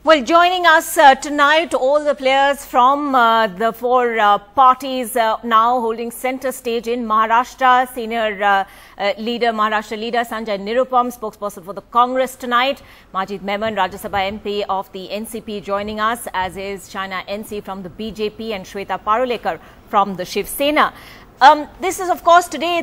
Well, joining us tonight, all the players from the four parties now holding centre stage in Maharashtra. Senior Maharashtra leader Sanjay Nirupam, spokesperson for the Congress tonight. Majid Memon, Rajya Sabha MP of the NCP, joining us, as is Shaina NC from the BJP and Shweta Parulekar from the Shiv Sena. This is, of course, today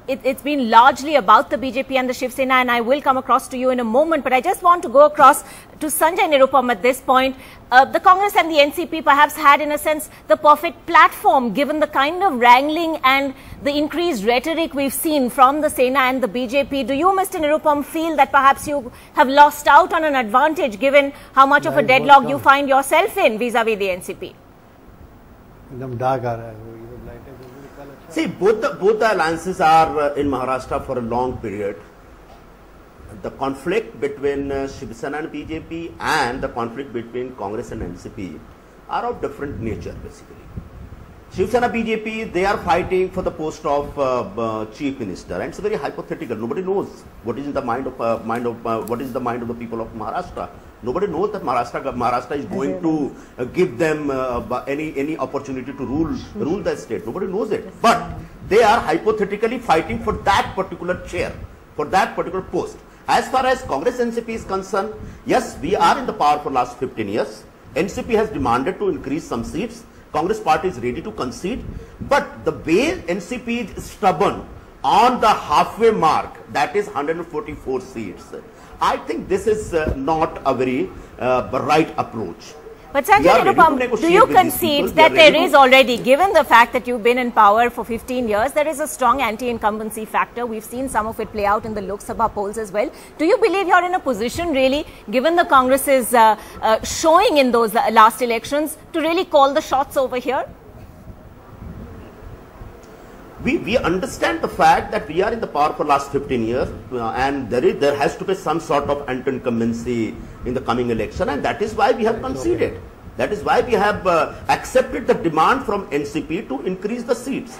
it's been largely about the BJP and the Shiv Sena, and I will come across to you in a moment, but I just want to go across to Sanjay Nirupam at this point. The Congress and the NCP perhaps had, in a sense, the perfect platform, given the kind of wrangling and the increased rhetoric we've seen from the Sena and the BJP. Do you, Mr. Nirupam, feel that perhaps you have lost out on an advantage, given how much of a deadlock you find yourself in vis-a-vis the NCP? See, both the alliances are in Maharashtra for a long period. The conflict between Shiv Sena and BJP and the conflict between Congress and NCP are of different nature, basically. Shiv Sena BJP, they are fighting for the post of chief minister, and it's very hypothetical. Nobody knows what is in the mind of the people of Maharashtra. Nobody knows that Maharashtra is going to give them any opportunity to rule the state. Nobody knows it. But they are hypothetically fighting for that particular chair, for that particular post. As far as Congress NCP is concerned, yes, we are in the power for last 15 years. NCP has demanded to increase some seats. Congress party is ready to concede. But the way NCP is stubborn on the halfway mark, that is 144 seats, I think this is not a very right approach. But Sanjay Nirupam, do you concede that there is already, given the fact that you've been in power for 15 years, there is a strong anti-incumbency factor? We've seen some of it play out in the Lok Sabha polls as well. Do you believe you're in a position, really, given the Congress's showing in those last elections, to really call the shots over here? We understand the fact that we are in the power for last 15 years and there has to be some sort of anti-incumbency in the coming election, and that is why we have conceded. That is why we have accepted the demand from NCP to increase the seats.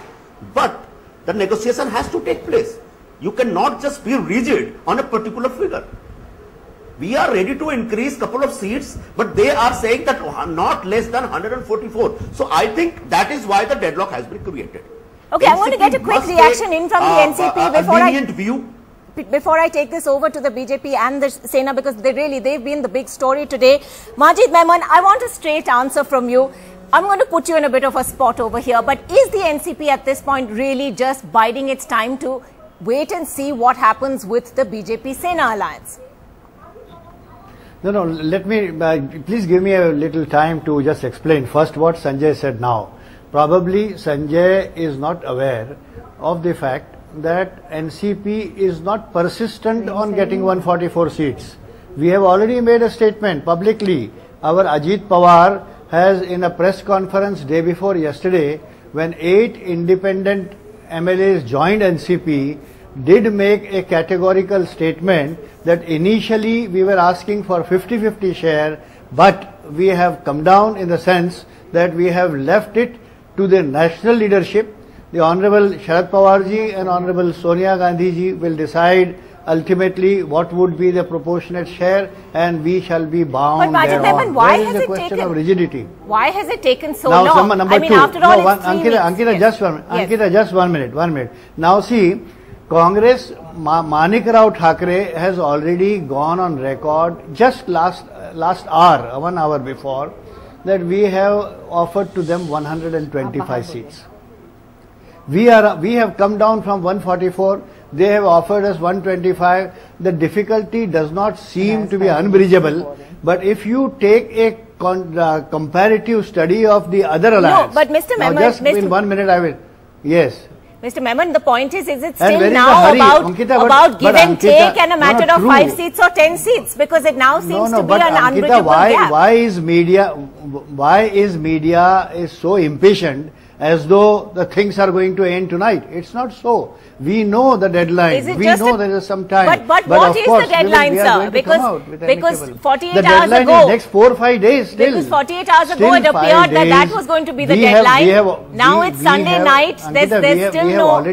But the negotiation has to take place. You cannot just be rigid on a particular figure. We are ready to increase couple of seats, but they are saying that not less than 144. So I think that is why the deadlock has been created. Okay, I want to get a quick reaction in from the NCP before I take this over to the BJP and the Sena, because they've been the big story today. Majid Memon, I want a straight answer from you. I'm going to put you in a bit of a spot over here, but is the NCP at this point really just biding its time to wait and see what happens with the BJP-Sena alliance? No, let me, please give me a little time to just explain first what Sanjay said now. Probably Sanjay is not aware of the fact that NCP is not persistent on getting 144 seats. We have already made a statement publicly. Our Ajit Pawar has, in a press conference day before yesterday, when 8 independent MLAs joined NCP, did make a categorical statement that initially we were asking for 50-50 share, but we have come down in the sense that we have left it to the national leadership. The Honorable Sharad Pawar ji and Honorable Sonia Gandhi ji will decide ultimately what would be the proportionate share, and we shall be bound. But Majid Memon, why has it taken of rigidity? Why has it taken so now, long? Number I mean, two. after all, no, Ankita, just one. Yes. Ankita, just 1 minute. 1 minute. Now see, Congress, Manik Rao Thackeray has already gone on record just last hour, 1 hour before, that we have offered to them 125 seats. We have come down from 144. They have offered us 125. The difficulty does not seem to be unbridgeable. But if you take a comparative study of the other alliance, no, but Mr. Memon, just in 1 minute I will. Yes. Mr. Memon, the point is it still now about give and take and a matter of 5 seats or 10 seats? Because it now seems to be an unbridgeable gap. Why is media so impatient as though the things are going to end tonight? It's not so. We know the deadline. We know there is some time. But what is the deadline, sir? Because 48 hours ago, next 4 or 5 days still. Because 48 hours ago it appeared that was going to be the deadline. Now it's Sunday night. There's still no.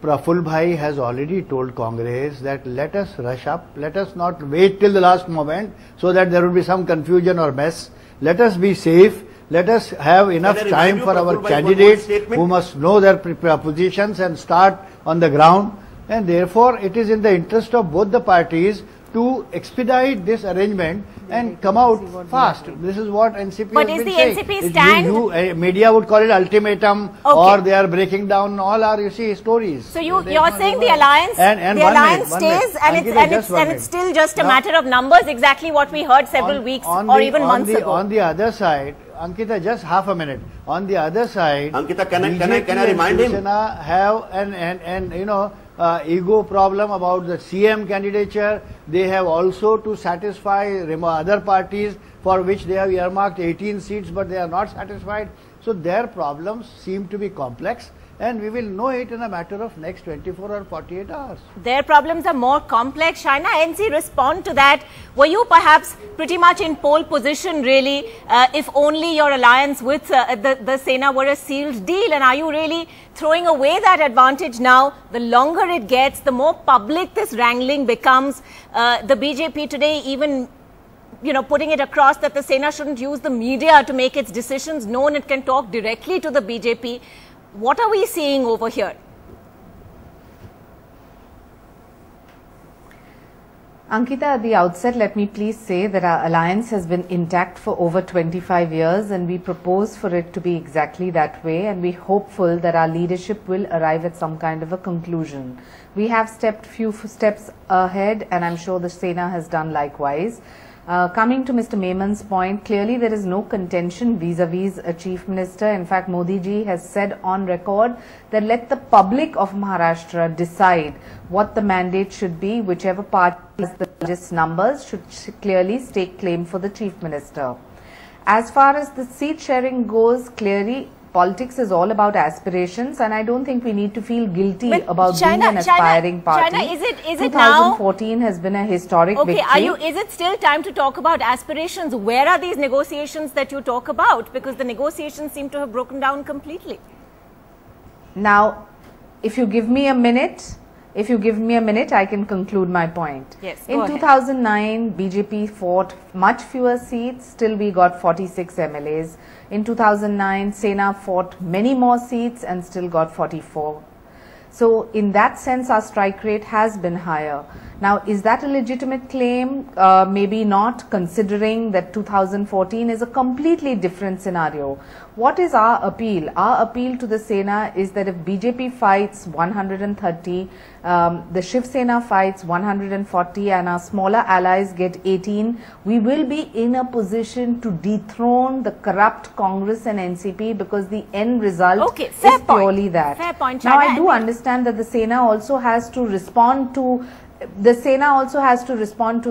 Praful Bhai has already told Congress that let us rush up, let us not wait till the last moment so that there will be some confusion or mess. Let us be safe. Let us have enough time for our candidates who must know their positions and start on the ground. And therefore, it is in the interest of both the parties to expedite this arrangement and come out fast. This is what NCP but has is been the saying. NCP stand? Media would call it ultimatum, or they are breaking down all our, stories. So you're saying the alliance, stays, and it's still just a matter of numbers, exactly what we heard several weeks or even months ago. On the other side, Ankita, just half a minute. On the other side, Ankita, can I remind him? Have an ego problem about the CM candidature. They have also to satisfy other parties for which they have earmarked 18 seats, but they are not satisfied. So their problems seem to be complex, and we will know it in a matter of next 24 or 48 hours. Their problems are more complex. Shaina, NC, respond to that. Were you perhaps pretty much in pole position, really, if only your alliance with the Sena were a sealed deal? And are you really throwing away that advantage now? The longer it gets, the more public this wrangling becomes. The BJP today even putting it across that the Sena shouldn't use the media to make its decisions known. It can talk directly to the BJP. What are we seeing over here? Ankita, at the outset, let me please say that our alliance has been intact for over 25 years, and we propose for it to be exactly that way, and we're hopeful that our leadership will arrive at some kind of a conclusion. We have stepped few steps ahead, and I'm sure the Sena has done likewise. Coming to Mr. Memon's point, clearly there is no contention vis-a-vis a chief minister. In fact, Modi ji has said on record that let the public of Maharashtra decide what the mandate should be. Whichever party has the largest numbers should clearly stake claim for the chief minister. As far as the seat sharing goes, clearly politics is all about aspirations, and I don't think we need to feel guilty about being an aspiring party. Shaina, is it 2014 has been a historic victory. Is it still time to talk about aspirations? Where are these negotiations that you talk about? Because the negotiations seem to have broken down completely. Now, if you give me a minute, I can conclude my point. Yes, in 2009, BJP fought much fewer seats, still we got 46 MLAs. In 2009, Sena fought many more seats and still got 44. So in that sense, our strike rate has been higher. Now, is that a legitimate claim? Maybe not, considering that 2014 is a completely different scenario. What is our appeal? Our appeal to the Sena is that if BJP fights 130, the Shiv Sena fights 140, and our smaller allies get 18, we will be in a position to dethrone the corrupt Congress and NCP, because the end result is purely that. Fair point, now, I do understand that the Sena also has to respond to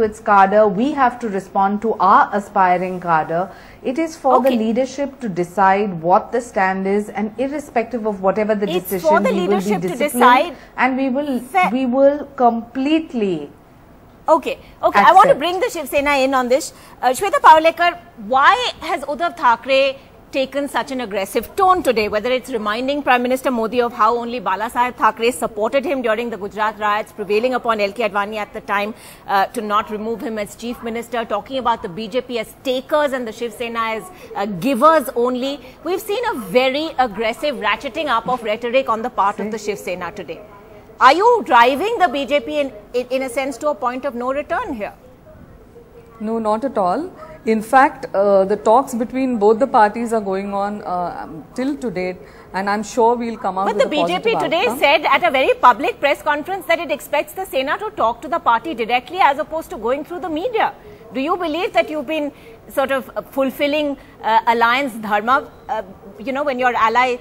its cadre. We have to respond to our aspiring cadre. It is for the leadership to decide what the stand is, and irrespective of whatever the decision, we will be disciplined, and we will completely. Okay. I want to bring the Shiv Sena in on this. Shweta Pawlekar, why has Uddhav Thackeray taken such an aggressive tone today, whether it's reminding Prime Minister Modi of how only Balasaheb Thackeray supported him during the Gujarat riots, prevailing upon LK Advani at the time to not remove him as Chief Minister, talking about the BJP as takers and the Shiv Sena as givers only. We've seen a very aggressive ratcheting up of rhetoric on the part of the Shiv Sena today. Are you driving the BJP in a sense to a point of no return here? No, not at all. In fact, the talks between both the parties are going on till to date, and I'm sure we'll come out with a positive outcome. But the BJP today said at a very public press conference that it expects the Sena to talk to the party directly as opposed to going through the media. Do you believe that you've been sort of fulfilling alliance dharma? When your ally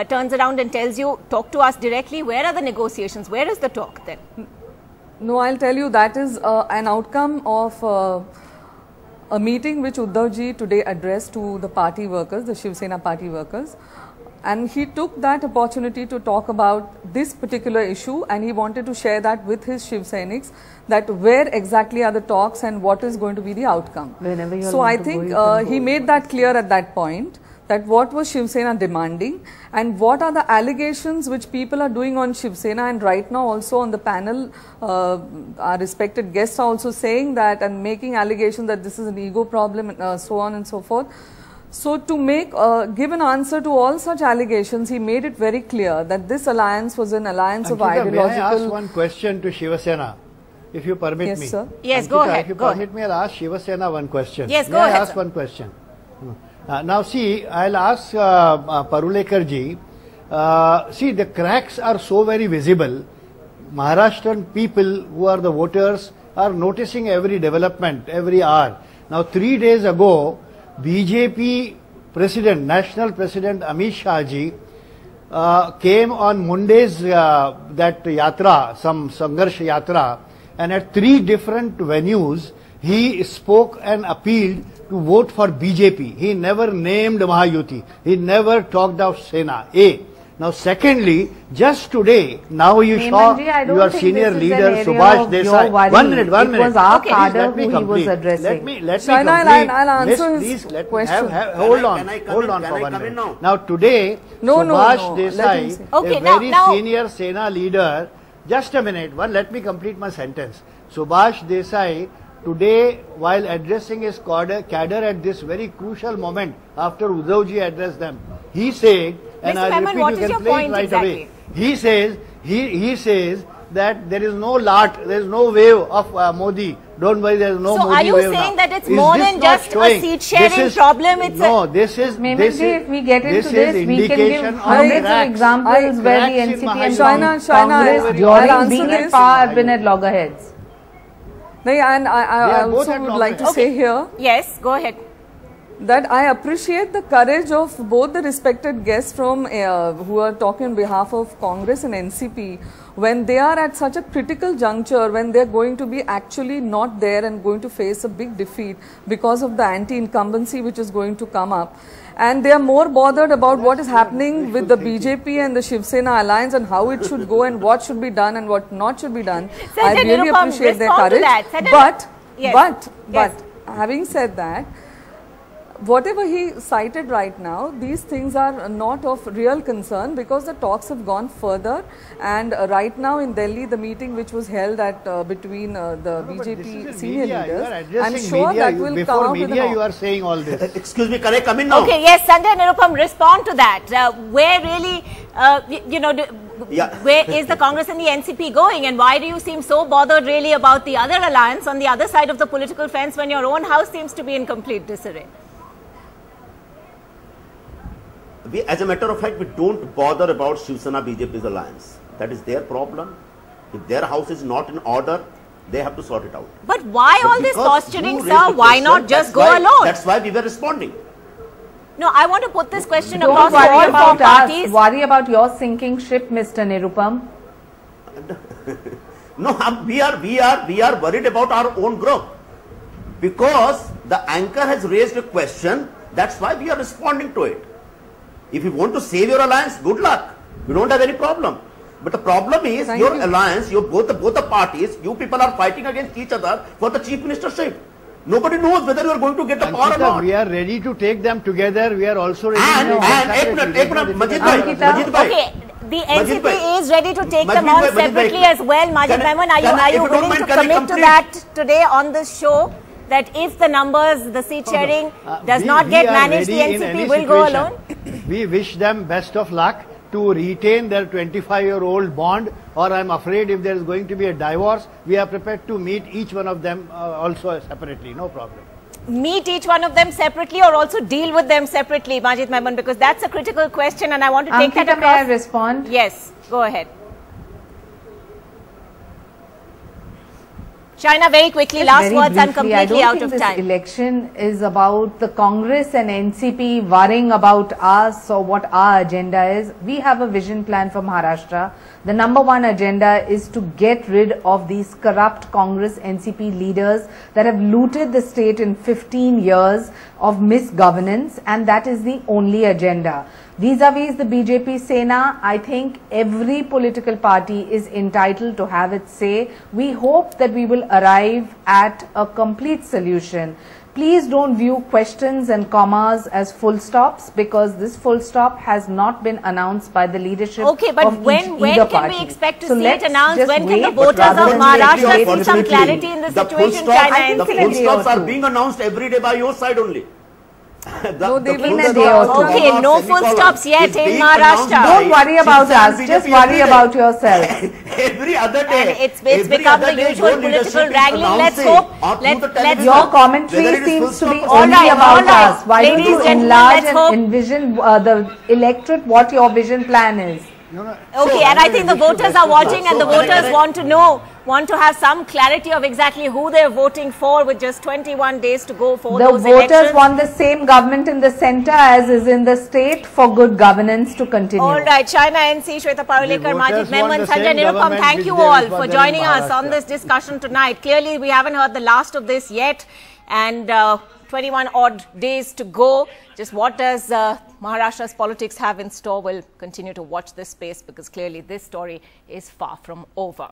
turns around and tells you, talk to us directly, where are the negotiations? Where is the talk then? No, I'll tell you, that is an outcome of a meeting which Uddhav ji today addressed to the party workers, the Shiv Sena party workers, and he took that opportunity to talk about this particular issue, and he wanted to share that with his Shiv Sainiks, that where exactly are the talks and what is going to be the outcome. So I think he made that clear at that point, that what was Shiv Sena demanding and what are the allegations which people are doing on Shiv Sena. And right now also on the panel, our respected guests are also saying that and making allegations that this is an ego problem, so on and so forth. So to give an answer to all such allegations, he made it very clear that this alliance was an alliance of ideological... May I ask one question to Shiv Sena, if you permit me? Yes, sir. Yes, Ankita, go ahead. If you go permit me, I'll ask Shiv Sena one question. Yes, go May ahead, I ask sir. one question? Now see, I'll ask Parulekar ji, see the cracks are so very visible. Maharashtrian people who are the voters are noticing every development, every hour. Now 3 days ago, BJP President, National President Amit Shah ji came on Monday's that yatra, some Sangharsh yatra, and at 3 different venues he spoke and appealed to vote for BJP. He never named Mahayuti. He never talked of Sena. A. Now secondly, just today, now you saw your senior leader Subhash Desai. 1 minute. It was our Okay. cadre who he was addressing. Let me Shana, complete. I'll answer Please, his let me question. hold on Can I come for in 1 now? minute. Now today, No, Subhash no, let him Desai, say. Okay, a now- very now- senior Sena leader, just a minute, let me complete my sentence. Subhash Desai, today, while addressing his cadre at this very crucial moment, after Uddhavji addressed them, he said, and Mr. I Memon, repeat, what you is can your play point it right exactly? away. He says that there is no lot, there is no wave of Modi. Don't worry, there is no So Modi are you wave saying now. that it's Is more this than not just a showing? seat sharing This is- problem? It's no, this is If we get into this this, is we can give indication of hundreds of cracks. examples where the Cracks in NCP and Mahayuti. Congress I'll during answer being this. in power have been at loggerheads. And I are both also at would like to loggerheads. say here yes, go ahead. that I appreciate the courage of both the respected guests from who are talking on behalf of Congress and NCP when they are at such a critical juncture, when they are going to be actually not there and going to face a big defeat because of the anti-incumbency which is going to come up. And they are more bothered about what is happening with the BJP and the Shiv Sena alliance and how it should go and what should be done and what not should be done. I Sanjay really Nirupam, appreciate their respond to courage. that. Sanjay, yes. But having said that, whatever he cited right now, these things are not of real concern because the talks have gone further, and right now in Delhi the meeting which was held at between the BJP senior leaders, I'm sure that will come before out with media an you are saying all this. Excuse me, can I come in now? Okay, yes, Sanjay Nirupam, respond to that. Where really, Yeah. where is the Congress and the NCP going, and why do you seem so bothered really about the other alliance on the other side of the political fence when your own house seems to be in complete disarray? As a matter of fact, we don't bother about Shiv Sena BJP's alliance. That is their problem. If their house is not in order, they have to sort it out. But why But all this because posturing, you sir? raised the Why question, not just that's go why- alone? That's why we were responding. No, I want to put this question Don't across worry all four about parties. us. Worry about your sinking ship, Mr. Nirupam. No, we are worried about our own group because the anchor has raised a question. That's why we are responding to it. If you want to save your alliance, good luck. We don't have any problem. But the problem is Thank your you. alliance, both the parties, you people are fighting against each other for the chief ministership. Nobody knows whether you are going to get the power or Ankita, not. we are ready to take them together. We are also ready And- to take them and- ek separately. minute, There's no Majid difficulty. bhai, Majid bhai. Okay, the Majid NCP bhai. is ready to take them Majid on bhai, Majid separately bhai. as well. Majid Can I- Memon, are can I- if you you don't willing mind, to can I commit to complete? that today on this show? That if the numbers, the seat sharing does not get are managed, the ready in NCP any will go situation. alone? We wish them best of luck to retain their 25-year-old bond, or I'm afraid if there is going to be a divorce, we are prepared to meet each one of them also separately, no problem. Meet each one of them separately or also deal with them separately, Majid Memon, because that's a critical question and I want to take that Ankita, may I across. respond? Yes, go ahead. China, very quickly, Just last very words, I'm briefly, I completely don't out think of this time. election is about the Congress and NCP worrying about us or what our agenda is. We have a vision plan for Maharashtra. The number one agenda is to get rid of these corrupt Congress NCP leaders that have looted the state in 15 years of misgovernance, and that is the only agenda. Vis-a-vis the BJP Sena, I think every political party is entitled to have its say. We hope that we will arrive at a complete solution. please don't view questions and commas as full stops, because this full stop has not been announced by the leadership. Okay, but of when either can party. we expect to So see it let's announced? just When can the wait. voters Rather of than Maharashtra see some unfortunately, clarity in the the full situation, stop- China I and The think in full a day or stops are two. being announced every day by your side only. No, they will in a day or two. Okay, no full stops yet in Maharashtra. Don't worry about us, just worry about yourself. Every other day. And it's become the usual political wrangling. Let's hope. Let's Your hope. commentary seems to be All only right, about all right. us. Why don't Ladies you and gentlemen, enlarge let's and hope. envision the electorate what your vision plan is? Okay, and I think the voters are watching, and the voters want to have some clarity of exactly who they're voting for, with just 21 days to go for The those voters elections. want the same government in the center as is in the state for good governance to continue. All right, China NC, Shweta Parulekar, The Majid voters Memon, want the Sanjay same Nirupam, government thank which you they all was for there in joining us on Maharashtra. this discussion tonight. Clearly, we haven't heard the last of this yet, and 21 odd days to go. Just what does Maharashtra's politics have in store? We'll continue to watch this space, because clearly this story is far from over.